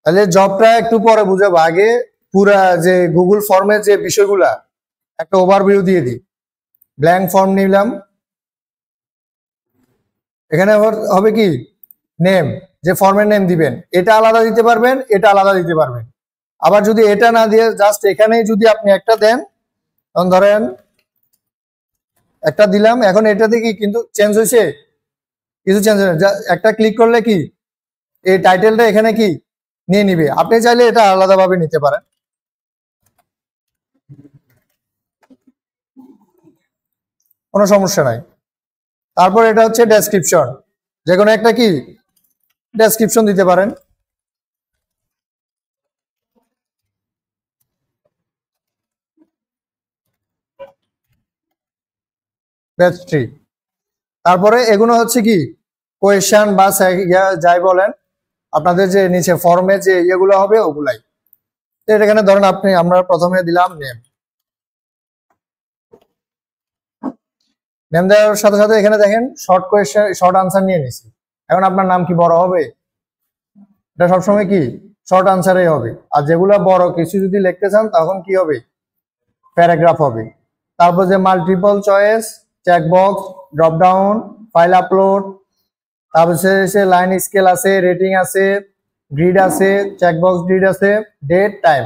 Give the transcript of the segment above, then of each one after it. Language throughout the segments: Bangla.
তাহলে জবটা একটু পরে বুঝাবো, আগে পুরা যে গুগল ফর্মের যে বিষয়গুলা একটা ওভারভিউ দিয়ে দিই। ব্ল্যাঙ্ক ফর্ম নিলাম, এখানে হবে কি নেম, যে ফর্মের নেম দিবেন এটা আলাদা দিতে পারবেন, এটা আলাদা দিতে পারবেন। আবার যদি এটা না দিয়ে জাস্ট এখানেই যদি আপনি একটা দেন, তখন ধরেন একটা দিলাম, এখন এটাতে কি কিন্তু চেঞ্জ হয়েছে, কিছু চেঞ্জ হয়েছে, একটা ক্লিক করলে কি এই টাইটেলটা এখানে কি নিয়ে নিবে। আপনি চাইলে এটা আলাদাভাবে নিতে পারেন, কোনো সমস্যা নাই। তারপর এটা হচ্ছে ডেসক্রিপশন, যে কোনো একটা কি ডেসক্রিপশন দিতে পারেন। ব্যাচ 3। তারপরে এগুলো হচ্ছে কি কোয়েশ্চেন বা যাই বলেন, আপনাদের যে নিচে ফর্মে যে ইয়েগুলো হবে ওগুলাই। এখানে ধরেন আমরা প্রথমে দিলাম নেম, নেম দেওয়ার সাথে সাথে এখানে দেখেন শর্ট কোয়েশ্চেন, শর্ট আনসার নিয়ে নিছি। এখন আপনার নাম কি বড় হবে? এটা সবসময় কি শর্ট আনসারই হবে। আর যেগুলো বড় কিছু যদি লিখতে চান তখন কি হবে, প্যারাগ্রাফ হবে। তারপর যে multiple choice, checkbox, drop down, file upload, তারপর সে লাইন স্কেল আছে, রেটিং আছে, গ্রিড আছে, চেকবক্স গ্রিড আছে, ডেট টাইম,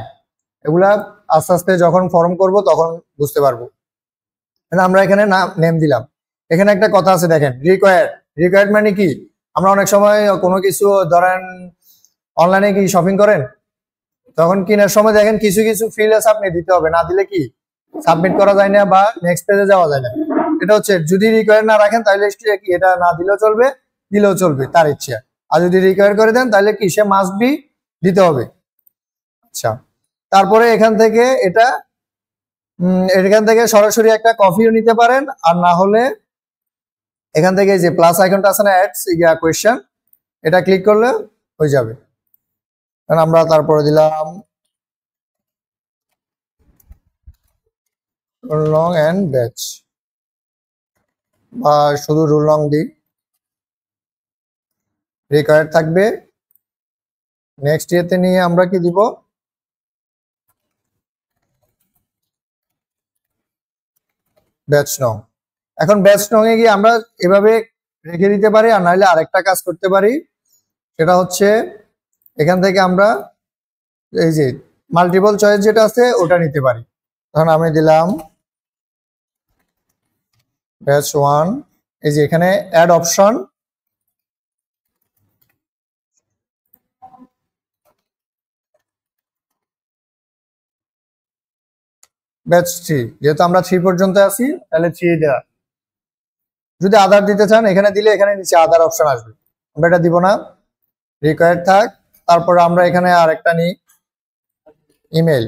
এগুলা আস্তে আস্তে যখন ফর্ম করব তখন বুঝতে পারবো। আমরা এখানে নেম দিলাম। এখানে একটা কথা আছে দেখেন, রিকোয়ার্ড মানে কি, আমরা অনেক সময় কোনো কিছু ধরেন অনলাইনে কি শপিং করেন, তখন কেনার সময় দেখেন কিছু কিছু ফিল্ড আপনি দিতে হবে, না দিলে কি সাবমিট করা যায় না বা নেক্সট পেজে যাওয়া যায় না। এটা হচ্ছে যদি রিকোয়ার না রাখেন তাহলে কি এটা না দিলেও চলবে, দিলেও চলবে, তার ইচ্ছা। আর যদি রিকোয়ার করে দেন তাহলে কি সে মাস্ট বি দিতে হবে। আচ্ছা, তারপরে এখান থেকে এখান থেকে সরাসরি একটা কপিও নিতে পারেন, আর না হলে এখান থেকে যে প্লাস আইকনটা আছে না, অ্যাডস কোয়েশ্চেন, এটা ক্লিক করলে হয়ে যাবে। আমরা তারপরে দিলাম রোল লং এন্ড ব্যাচ, বা শুধু রোল লং দিই, রিকোয়ার্ড থাকবে। নেক্সট ইয়েতে নিয়ে আমরা কি দিব, ব্যাচ নং। এখন ব্যাচ নং এ গিয়ে আমরা এভাবে রেখে দিতে পারি, আর নাহলে আরেকটা কাজ করতে পারি, সেটা হচ্ছে এখান থেকে আমরা এই যে মাল্টিপল চয়েস যেটা আছে ওটা নিতে পারি। তখন আমি দিলাম ব্যাচ 1, এই যে এখানে অ্যাড অপশন, ব্যাচ 3, যেহেতু আমরা 3 পর্যন্ত আছি তাহলে 3 দেওয়া। যদি আদার দিতে চান এখানে দিলে এখানে নিচে আদার অপশন আসবে, আমরা এটা দিব না, রিকোয়ার্ড থাক। তারপর আমরা এখানে আরেকটা নিই, ইমেল,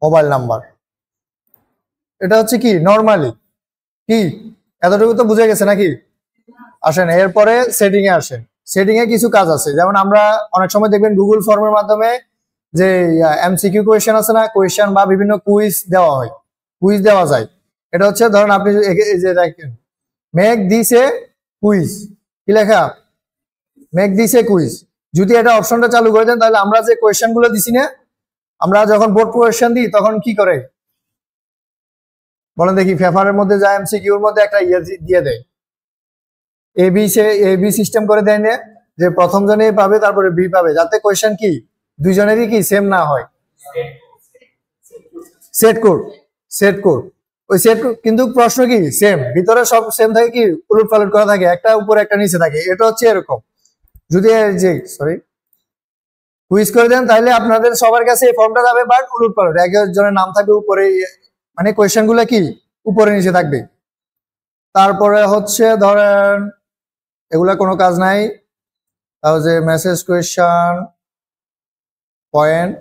মোবাইল নাম্বার। এটা হচ্ছে কি নরমালি কি এতটুকু তো বুঝে গেছে নাকি? আসেন এরপরে সেটিং এ আসেন। সেটিং এ কিছু কাজ আছে, যেমন আমরা অনেক সময় দেখবেন গুগল ফর্মের মাধ্যমে যে এমসিকিউ কোয়েশ্চেন আছে না, কোয়েশ্চেন বা বিভিন্ন কুইজ দেওয়া হয়, কুইজ দেওয়া যায়। এটা হচ্ছে ধরুন আপনি যে দেখেন মেক দিস এ কুইজ, কি লেখা, মেক দিস এ কুইজ, যদি এটা অপশনটা চালু করে দেন তাহলে আমরা যে কোয়েশ্চেন গুলো দিছি না, আমরা যখন বোর্ড কোয়েশ্চেন দিই তখন কি করে বলেন দেখি, পেপারের মধ্যে যা এমসিকিউর মধ্যে একটা ইয়ে দিয়ে দেয়, এবি সিস্টেম করে দেয় না, যে প্রথম জনে এ পাবে তারপরে বি পাবে, যাতে কোয়েশ্চেন কি দুইজনেরই কি সেম না হয়। সেট কোড, সেট কোড, ওই সেট কিন্তু প্রশ্ন কি সেম, ভিতরে সব সেম থাকে, কি উলট পালট করা থাকে, একটা উপরে একটা নিচে থাকে। এটা হচ্ছে এরকম, যদি কুইজ করে দেন তাহলে আপনাদের সবার কাছে এই ফর্মটা যাবে, বাট উলট পালট, একজনের নাম থাকবে উপরে, মানে কোয়েশ্চেন গুলো কি উপরে নিচে থাকবে। তারপরে হচ্ছে ধরেন এগুলা কোনো কাজ নাই, তাহলে মেসেজ কোয়েশ্চেন পয়েন্ট,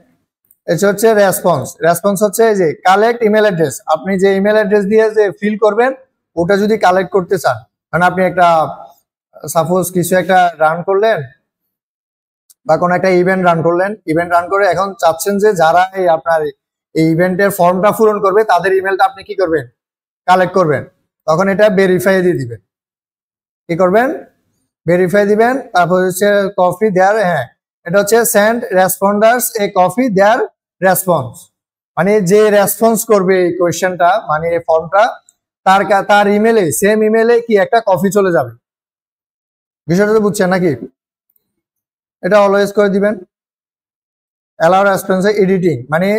এটা হচ্ছে রেসপন্স। রেসপন্স হচ্ছে এই যে কালেক্ট ইমেল অ্যাড্রেস, আপনি যে ইমেল অ্যাড্রেস দিয়ে যে ফিল করবেন ওটা যদি কালেক্ট করতে চান, মানে আপনি একটা সাপোজ কিছু একটা রান করলেন, বা কোনো একটা ইভেন্ট রান করলেন, ইভেন্ট রান করে এখন চাচ্ছেন যে যারা এই আপনার এই ইভেন্টের ফর্মটা পূরণ করবে তাদের ইমেলটা আপনি কি করবেন, কালেক্ট করবেন, তখন এটা ভেরিফাই দিয়ে দিবেন। কি করবেন, ভেরিফাই দিবেন। তারপর হচ্ছে কপি দেয়ার, হ্যাঁ এটা হচ্ছে send responders a copy their response, মানে যে রেসপন্স করবে এই কোয়েশ্চেনটা মানে এই ফর্মটা তার ইমেলে, সেম ইমেলে কি একটা কপি চলে যাবে। বিষয়টা তো বুঝছেন নাকি? এটা অলওয়েজ করে দিবেন। অ্যালাউ রেসপন্স এডিটিং, মানে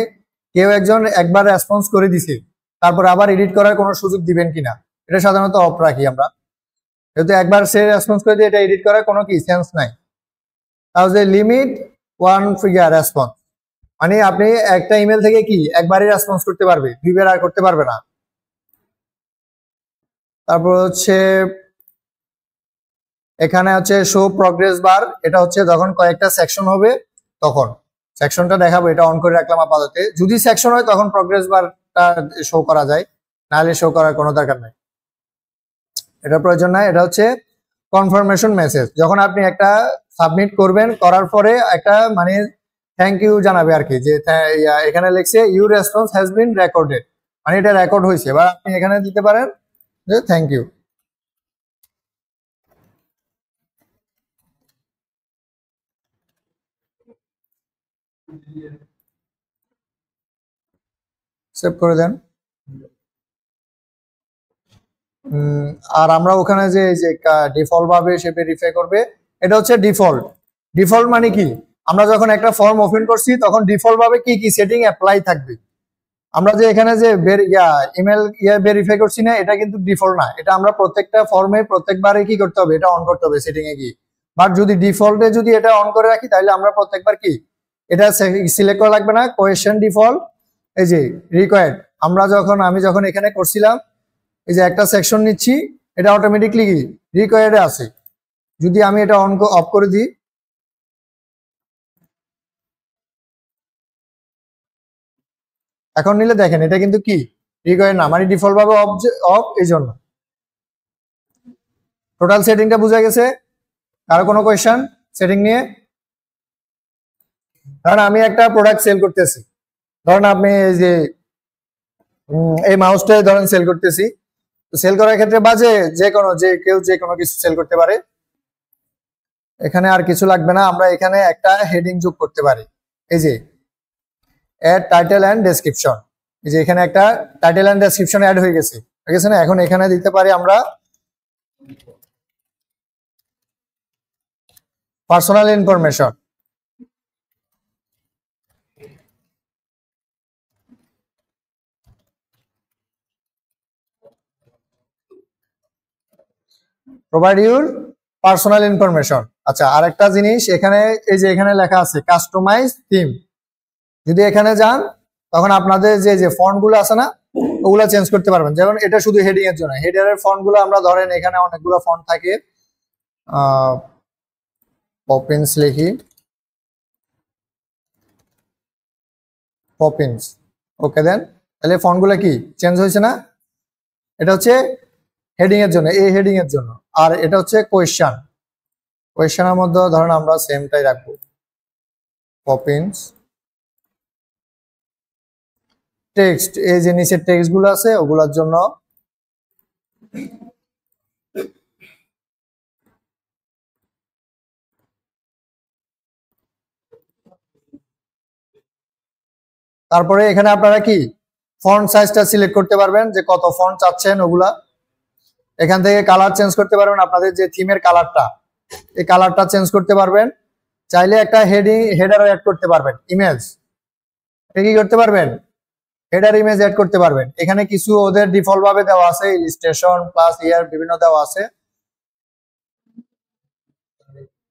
কেউ একজন একবার রেসপন্স করে দিছে তারপর আবার এডিট করার কোনো সুযোগ দিবেন কিনা, এটা সাধারণত অফ রাখি আমরা, যেহেতু একবার সে রেসপন্স করে দিয়ে এটা এডিট করার কোনো কি সেন্স নাই। তাহলে লিমিট ওয়ান ফিগার রেসপন্স, মানে আপনি একটা ইমেল থেকে কি একবারই রেসপন্স করতে পারবে, দুইবার আর করতে পারবে না। তারপর হচ্ছে এখানে হচ্ছে শো প্রগ্রেস বার, এটা হচ্ছে যখন কয়েকটা সেকশন হবে তখন সেকশনটা দেখাবো, এটা অন করে রাখলাম আপাতত। যদি সেকশন হয় তখন প্রগ্রেস বারটা শো করা যায়, নাহলে শো করার কোনো দরকার নাই, এটা প্রয়োজন নাই। এটা হচ্ছে কনফার্মেশন মেসেজ, যখন আপনি একটা সাবমিট করবেন করার পরে একটা মানে থ্যাংক ইউ জানাবে আর কি, যে এখানে লিখছে your response has been recorded, মানে এটা রেকর্ড হয়েছে, এবার আপনি এখানে দিতে পারেন যে থ্যাংক ইউ। সেভ করে দেন। আর আমরা ওখানে যে ডিফল্ট ভাবে সে ভেরিফাই করবে, এটা হচ্ছে ডিফল্ট। ডিফল্ট মানে কি, আমরা যখন একটা ফর্ম ওপেন করছি তখন ডিফল্ট ভাবে কি কি সেটিং অ্যাপ্লাই থাকবে। আমরা যে এখানে যে ইমেল ভেরিফাই করছি না, এটা কিন্তু ডিফল্ট না, এটা আমরা প্রত্যেকটা ফর্মে প্রত্যেকবারে কি করতে হবে, এটা অন করতে হবে সেটিং এ গিয়ে। বাট যদি ডিফল্টে যদি এটা অন করে রাখি তাহলে আমরা প্রত্যেকবার কি এটা সিলেক্ট করা লাগবে না। কোয়েশ্চেন ডিফল্ট, এই যে রিকোয়ার্ড, আমি যখন এখানে করছিলাম এই যে একটা সেকশন নিচ্ছি, এটা অটোমেটিকলি কি রিকোয়ার্ডে আছে। যদি আমি এটা অফ করে দিই, এখন নিলে দেখেন এটা কিন্তু কি রিকোয়ার্ড না, মানে ডিফল্ট ভাবে অফ, এই জন্য। টোটাল সেটিংটা বোঝা গেছে? কারো কোনো কোয়েশ্চেন সেটিং নিয়ে? কারণ আমি একটা প্রোডাক্ট সেল করতেছি, ধরেন আপনি এই যে এই মাউসটাই ধরেন সেল করতেছি, সেল করার ক্ষেত্রে বাজে যে কেউ যে কোনো কিছু সেল করতে পারে। এখানে আর কিছু লাগবে না, আমরা এখানে একটা হেডিং যোগ করতে পারি, এই যে অ্যাড টাইটেল এন্ড ডেসক্রিপশন, এই যে এখানে একটা টাইটেল এন্ড ডেসক্রিপশন অ্যাড হয়ে গেছে, ঠিক আছে না? এখন এখানে দিতে পারি আমরা personal information, provide your personal information. আচ্ছা, আরেকটা জিনিস এখানে এই যে এখানে লেখা আছে কাস্টমাইজ থিম, যদি এখানে যান তখন আপনাদের যে ফন্ট গুলো আছে না ওগুলো চেঞ্জ করতে পারবেন। যেমন এটা শুধু হেডিং এর জন্য, হেডারের ফন্ট গুলো আমরা ধরেন এখানে অনেকগুলো ফন্ট থাকে, পপিন্স লিখি, পপিন্স, ওকে দেন, তাহলে ফন্ট গুলো কি চেঞ্জ হয়েছে না? এটা হচ্ছে হেডিং এর জন্য, এই হেডিং এর জন্য। আর এটা হচ্ছে কোয়েশ্চেনের মধ্যে ধরেন আমরা সেমটাই রাখবো, পপিন্স টেক্সট, এই যে নিচের টেক্সট গুলো আছে ওগুলোর জন্য তারপরে এখানে আপনারা কি ফন্ট সাইজটা সিলেক্ট করতে পারবেন, যে কত ফন্ট চাচ্ছেন ওগুলা। এখান থেকে কালার চেঞ্জ করতে পারবেন, আপনাদের যে থিমের কালারটা এই কালারটা চেঞ্জ করতে পারবেন। চাইলে একটা হেডারও অ্যাড করতে পারবেন, ইমেজ কি করতে পারবেন, হেডার ইমেজ অ্যাড করতে পারবেন। এখানে কিছু ওদের ডিফল্ট ভাবে দেওয়া আছে, ইলিস্ট্রেশন প্লাস ইয়ার বিভিন্ন দেওয়া আছে,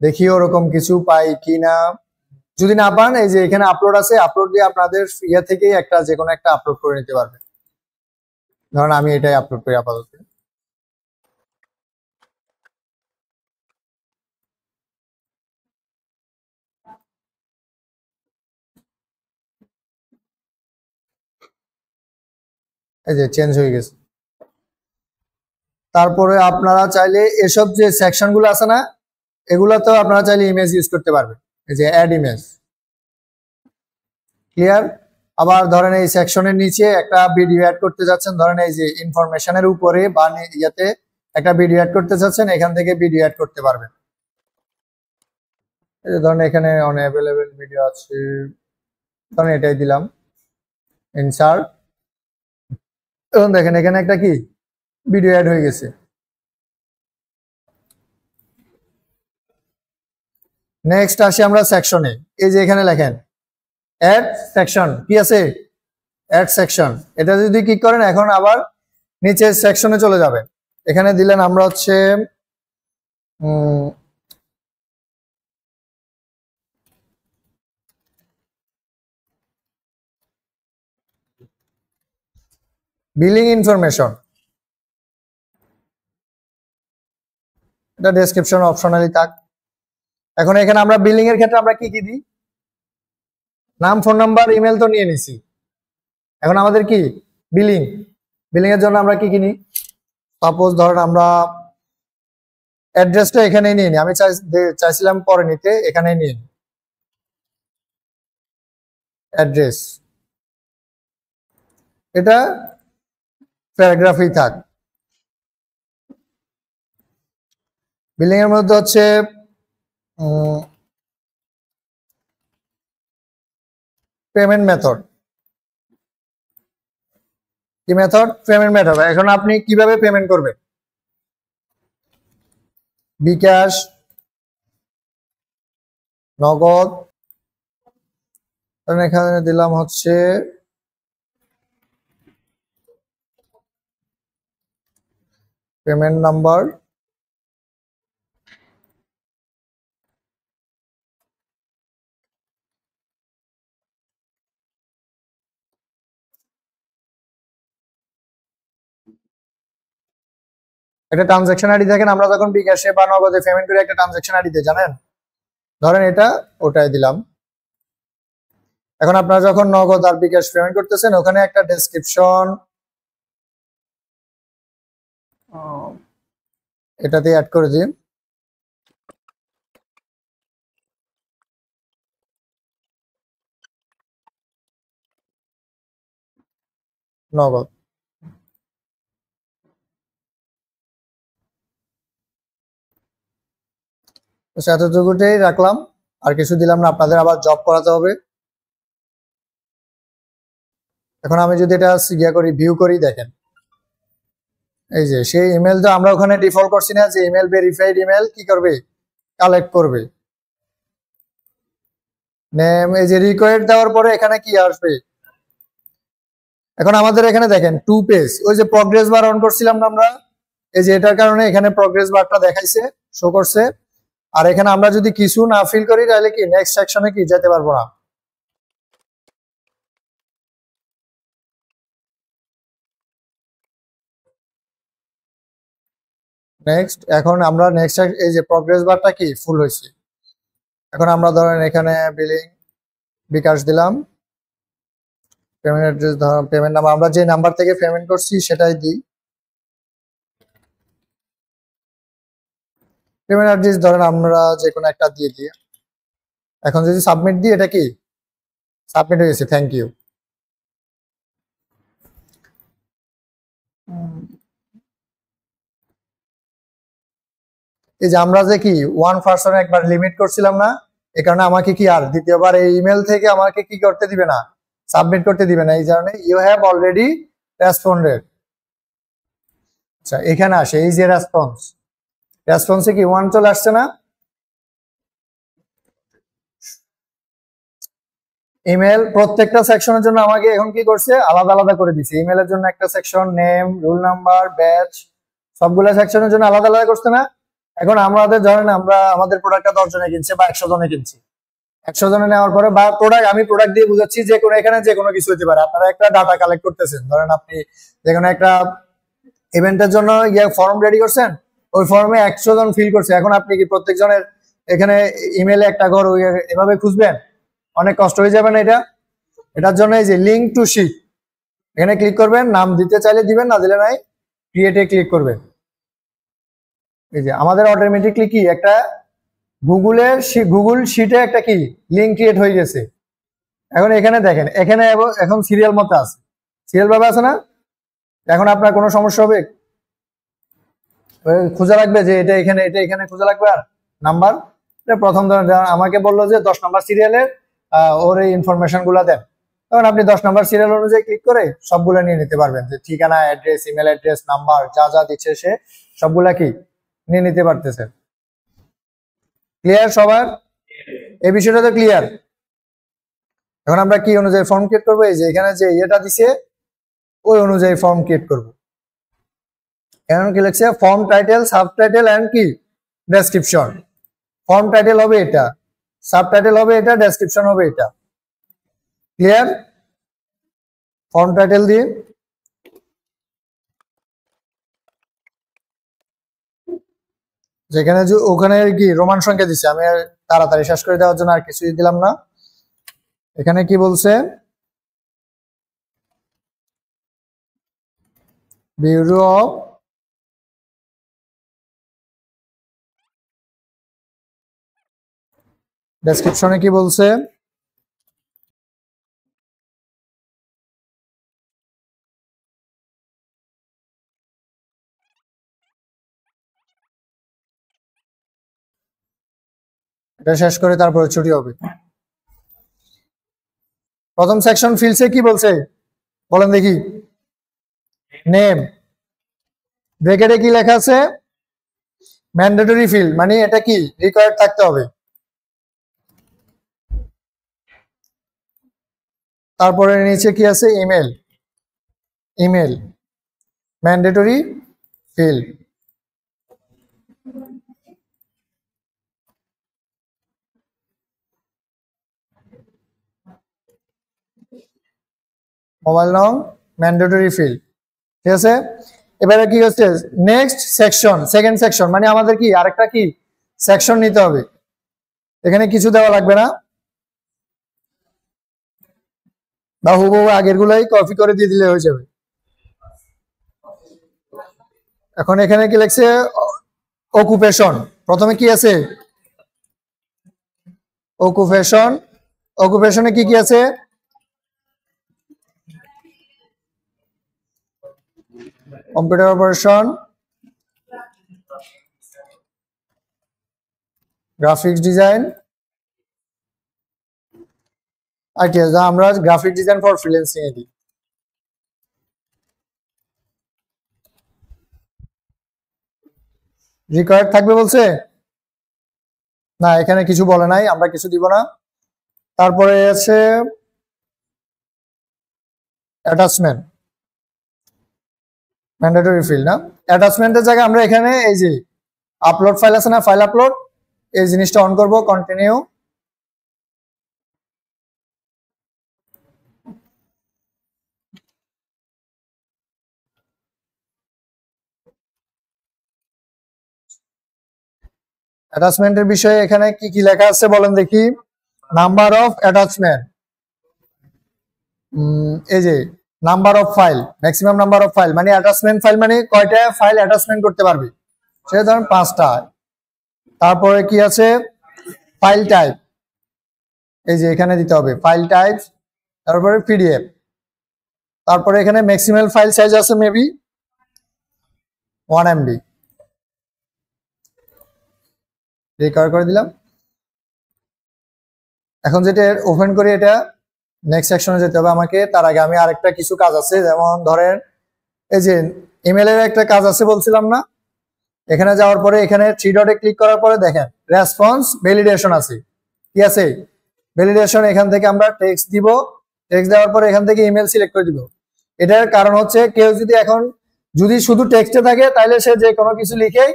দেখি ওরকম কিছু পাই কিনা। যদি না পান এই যে এখানে আপলোড আছে, আপলোড দিয়ে আপনাদের ইয়া থেকেই একটা যে কোনো একটা আপলোড করে নিতে পারবেন। ধরুন আমি এটাই আপলোড করি আপাতত। এই যে চেঞ্জ হয়ে গেছে। তারপরে আপনারা চাইলে এসব যে সেকশন গুলো আছে না এগুলাতেও আপনারা চাইলে ইমেজ ইউজ করতে পারবেন। এই যে অ্যাড ইমেজ, ক্লিয়ার। আবার ধরেন এই সেকশনের নিচে একটা ভিডিও অ্যাড করতে যাচ্ছেন, ধরেন এই যে ইনফরমেশনের উপরে বা ইয়াতে একটা ভিডিও অ্যাড করতে চাচ্ছেন, এখান থেকে ভিডিও অ্যাড করতে পারবেন। এই যে ধরেন এখানে অ্যাভেলেবেল ভিডিও আছে, ধরেন এটাই দিলাম ইনসার্ট, এখন দেখেন এখানে একটা কি ভিডিও অ্যাড হয়ে গেছে। নেক্সট আসি আমরা সেকশনে, এই যে এখানে লেখেন অ্যাড সেকশন, কি আছে অ্যাড সেকশন, এটা যদি ক্লিক করেন এখন আবার নিচে সেকশনে চলে যাবেন। এখানে দিলেন আমরা হচ্ছে বিলিং ইনফরমেশন, এটা ডেসক্রিপশন অপশনালি থাক। এখন এখানে আমরা বিলিং এর ক্ষেত্রে আমরা কি কি দিই, নাম, ফোন নাম্বার, ইমেল তো নিয়ে নিছি, এখন আমাদের কি বিলিং, বিলিং এর জন্য আমরা কি কি নিই, সাপোজ ধরেন আমরা অ্যাড্রেসটা এখানেই নিয়ে নিই, আমি চাইছিলাম পরে নিতে, এখানেই নিয়ে নিই অ্যাড্রেস, এটা প্যারাগ্রাফই থাক। বিলিং এর মধ্যে হচ্ছে পেমেন্ট মেথড, কি মেথড, পেমেন্ট মেথড। এখন আপনি কিভাবে পেমেন্ট করবেন, বিকাশ, নগদ, এখানে দিলাম হচ্ছে পেমেন্ট নাম্বার, একটা ট্রানজাকশন আইডি দেখেন, আমরা যখন বিকাশে বা নগদে পেমেন্ট করি একটা ট্রানজাকশন আইডি দেই জানেন, ধরেন এটা ওটাই দিলাম। এখন আপনারা যখন নগদ আর বিকাশ পেমেন্ট করতেছেন ওখানে একটা ডেসক্রিপশন এটাতে অ্যাড করে দিন, নগদ, এতটুকুটাই রাখলাম, আর কিছু দিলাম না, আপনাদের আবার জব করাতে হবে। এখন আমি যদি এটা ইয়া করি, ভিউ করি, দেখেন এই যে সেই ইমেল তো আমরা ওখানে ডিফল্ট করছি না যে ইমেল ভেরিফাইড ইমেল কি করবে, কালেক্ট করবে নেম, এই যে রিকোয়ার্ড দেওয়ার পরে এখানে কি আসবে, এখন আমাদের এখানে দেখেন 2 পেজ, ওই যে প্রগ্রেস বার অন করছিলাম না আমরা, এই যে এটার কারণে এখানে প্রগ্রেস বারটা দেখাইছে, শো করছে। আর এখানে আমরা যদি কিছু না ফিল করি তাহলে কি নেক্সট সেকশনে কি যেতে পারবো না। নেক্সট, এখন আমরা নেক্সট এই যে প্রগ্রেস বারটা কি ফুল হয়েছে, এখন আমরা ধরেন এখানে বিলিং বিকাশ দিলাম, পেমেন্ট অ্যাড্রেস ধরেন পেমেন্ট নাম্বার, আমরা যে নাম্বার থেকে পেমেন্ট করছি সেটাই দিই, পেমেন্ট অ্যাড্রেস ধরেন আমরা যে কোনো একটা দিয়ে দিই। এখন যদি সাবমিট দিই, এটা কি সাবমিট হয়ে গেছে, থ্যাংক ইউ। এই যে আমরা যে কি 1% একবার লিমিট করছিলাম না, এই কারণে আমাকে কি আর দ্বিতীয়বার এই ইমেল থেকে আমাকে কি করতে দিবে না, সাবমিট করতে দিবে না, এই কারণে ইউ হ্যাভ অলরেডি রেসপন্ডেড। আচ্ছা এখানে আসে এই যে রেসপন্স, রেসপন্সে কি 1 চলে আসছে না, ইমেল প্রত্যেকটা সেকশনের জন্য আমাকে এখন কি করছে আলাদা আলাদা করে দিছে, ইমেলের জন্য একটা section, name, roll number, batch, সবগুলা সেকশনের জন্য আলাদা আলাদা করছে না। এখন আমাদের ধরেন আমরা আমাদের প্রোডাক্টটা 10 জনে কিনছে বা 100 জনে কিনছি, 100 জনে নেওয়ার পরে বা প্রোডাক্ট, আমি প্রোডাক্ট দিয়ে বুঝাচ্ছি যে কোনো এখানে যে কোনো কিছু হতে পারে, আপনারা একটা ডাটা কালেক্ট করতেছেন, ধরেন আপনি যে কোনো একটা ইভেন্টের জন্য ফর্ম রেডি করছেন, ওই ফর্মে 100 জন ফিল করছে, এখন আপনি কি প্রত্যেক জনের এখানে ইমেলে একটা ঘর এভাবে খুঁজবেন, অনেক কষ্ট হয়ে যাবে না এটা। এটার জন্য এই যে লিঙ্ক টু শিট, এখানে ক্লিক করবেন, নাম দিতে চাইলে দিবেন, না দিলে নাই, ক্রিয়েটে ক্লিক করবেন। এই যে আমাদের অটোমেটিকলি কি একটা গুগল শিটে একটা কি লিঙ্ক ক্রিয়েট হয়ে গেছে। এখন এখানে দেখেন, এখানে এখন সিরিয়াল মতো আছে, সিরিয়াল ভাবে আছে না? এখন আপনার কোনো সমস্যা হবে? খোঁজা লাগবে যে এটা এখানে খোঁজা লাগবে আর নাম্বার। প্রথম ধরেন আমাকে বললো যে 10 নম্বর সিরিয়ালের ওর এই ইনফরমেশন গুলা দেন, তখন আপনি 10 নম্বর সিরিয়াল অনুযায়ী ক্লিক করে সবগুলো নিয়ে নিতে পারবেন, যে ঠিকানা, অ্যাড্রেস, ইমেল অ্যাড্রেস, নাম্বার যা যা দিচ্ছে সে সবগুলা কি নিয়ে নিতে পারতেছেন। ক্লিয়ার সবার? এই বিষয়টা তো ক্লিয়ার। এখন আমরা কি অনুযায়ী ফর্ম ক্রিয়েট করবো? এই যে এখানে যে এটা দিছে ওই অনুযায়ী ফর্ম ক্রিয়েট করব। এখন কি লিখছে? ফর্ম টাইটেল, সাবটাইটেল এন্ড কি ডেসক্রিপশন। ফর্ম টাইটেল হবে এটা, সাবটাইটেল হবে এটা, ডেসক্রিপশন হবে এটা। ক্লিয়ার? ফর্ম টাইটেল দিয়ে যেখানে যে ওখানে কি রোমান সংখ্যা দিছে, আমি তাড়াতাড়ি শেষ করে দেওয়ার জন্য আর কিছুই দিলাম না। এখানে কি বলছে? ব্যুরো অফ ডেসক্রিপশনে কি বলছে? এটা শেষ করে তারপরে ছুটি হবে। প্রথম সেকশন ফিল্ডসে কি বলছে বলেন দেখি? নেম, ব্র্যাকেটে কি লেখা আছে? ম্যান্ডেটরি ফিল্ড, মানে এটা কি রিকোয়ার্ড থাকতে হবে। তারপরে নিচে কি আছে? Email, email mandatory field. Mobile নং ম্যান্ডেটরি ফিল্ড, ঠিক আছে। এবারে কি হচ্ছে? নেক্সট সেকশন, সেকেন্ড সেকশন, মানে আমাদের কি আরেকটা কি সেকশন নিতে হবে। এখানে কিছু দেওয়া লাগবে না, বা হুবহু আগের গুলাই কপি করে দিয়ে দিলে হয়ে যাবে। এখন এখানে কি লিখছে? অকুপেশন। প্রথমে কি আছে? অকুপেশন। অকুপেশনে কি কি আছে? কম্পিউটার অপারেশন, গ্রাফিক্স ডিজাইন, আর কি আছে? আমরা গ্রাফিক ডিজাইন ফর ফ্রিল্যান্সিং এ দিই। রিকোয়ার্ড থাকবে বলছে না, এখানে কিছু বলে নাই, আমরা কিছু দিব না। তারপরে আছে অ্যাটাচমেন্ট, ম্যান্ডেটরি ফিল্ড না। অ্যাটাচমেন্টের জায়গায় আমরা এখানে এই যে আপলোড ফাইল আছে না, ফাইল আপলোড, এই জিনিসটা অন করব। কন্টিনিউ। অ্যাটাচমেন্টের বিষয়ে এখানে কি কি লেখা আছে বলেন দেখি? নাম্বার অফ অ্যাটাচমেন্ট, এই যে number of file, maximum number of file, মানে অ্যাটাচমেন্ট ফাইল মানে কয়টা ফাইল অ্যাটাচমেন্ট করতে পারবে, সেটা ধরেন 5টা। তারপরে কি আছে? ফাইল টাইপ, এই যে এখানে দিতে হবে ফাইল টাইপ। তারপরে পিডিএফ। তারপরে এখানে ম্যাক্সিমাম ফাইল সাইজ আছে মেবি 1 MB। রেকর্ড করে দিলাম। এখন যেটা ওপেন করি, এটা নেক্সট সেকশনে যেতে হবে আমাকে। তার আগে আমি আরেকটা কিছু কাজ আছে, যেমন ধরেন এই যে ইমেলের একটা কাজ আছে বলছিলাম না, এখানে যাওয়ার পরে এখানে 3 ডটে ক্লিক করার পরে দেখেন রেসপন্স ভ্যালিডেশন আছে। কি আছে? ভ্যালিডেশন। এখান থেকে আমরা টেক্সট দিব, টেক্সট দেওয়ার পরে এখান থেকে ইমেল সিলেক্ট করে দিব। এটার কারণ হচ্ছে কেউ যদি শুধু টেক্সটে থাকে তাহলে সে যে কোনো কিছু লিখে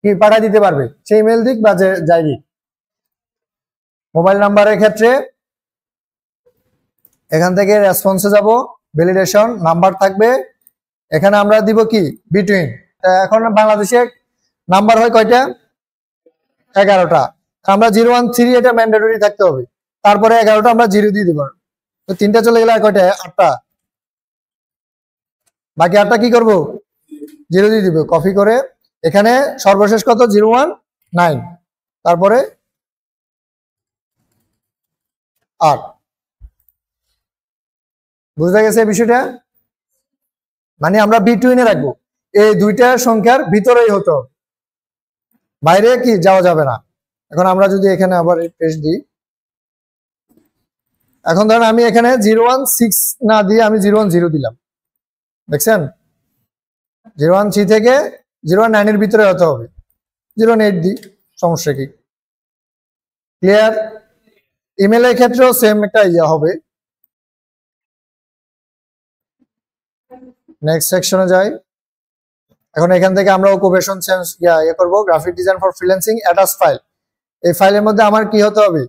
কি পাঠিয়ে দিতে পারবে, সে ইমেল দিক বা যাই দিক। মোবাইল নাম্বারের ক্ষেত্রে এখান থেকে রেসপন্সে যাব, ভ্যালিডেশন নাম্বার থাকবে, এখানে আমরা দিব কি বিটুইন। এখন বাংলাদেশে নাম্বার হয় কয়টা? 11টা। আমরা 0 1 3 এটা ম্যান্ডেটরি থাকতে হবে, তারপরে 11টা আমরা 0 দিয়ে দিব। তো 3টা চলে গেলে আর কয়টা? 8টা। বাকি 8টা কি করব? 0 দিয়ে দিব। কপি করে এখানে সর্বশেষ কত? 0 1 9। তারপরে 8। বুঝতে গেছে বিষয়টা? মানে আমরা বিটুইনে রাখবো, এই দুইটা সংখ্যার ভিতরেই হতে হবে, বাইরে কি যাওয়া যাবে না। এখন আমরা যদি এখানে আবার রিফ্রেশ দিই, এখন ধরেন আমি এখানে 016 না দিয়ে আমি 010 দিলাম, দেখছেন? 013 থেকে 019 এর ভিতরে হতে হবে, 018 দিই, সমস্যা কি? ক্লিয়ার? ইমেলের ক্ষেত্রেও সেম একটা ইয়া হবে। নেক্সট সেকশনে যাই। এখন এখান থেকে আমরা অকুপেশন চেঞ্জ ইয়ে করবো, graphic design for freelancing attach file. এই ফাইলের মধ্যে আমার কি হতে হবে,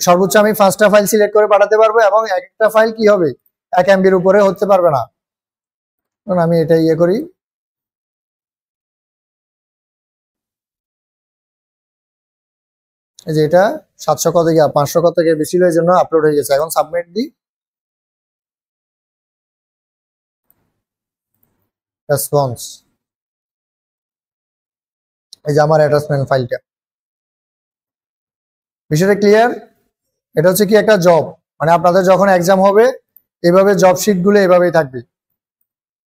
সর্বোচ্চ আমি 5টা ফাইল সিলেক্ট করে পাঠাতে পারবো, এবং এক একটা ফাইল কি হবে 1 MB উপরে হতে পারবে না। আমি এটা ইয়ে করি, এই যে এটা 700 কত গিয়া 500 কত গিয়ে বেশি হয়ে জন্য আপলোড হয়ে গেছে। এখন সাবমিট দিই, রেসপন্স, এই যে আমার অ্যাটাচমেন্ট ফাইলটা। বিষয়টা ক্লিয়ার? এটা হচ্ছে কি একটা জব, মানে আপনাদের যখন এক্সাম হবে এভাবে জব শিট গুলো এভাবেই থাকবে।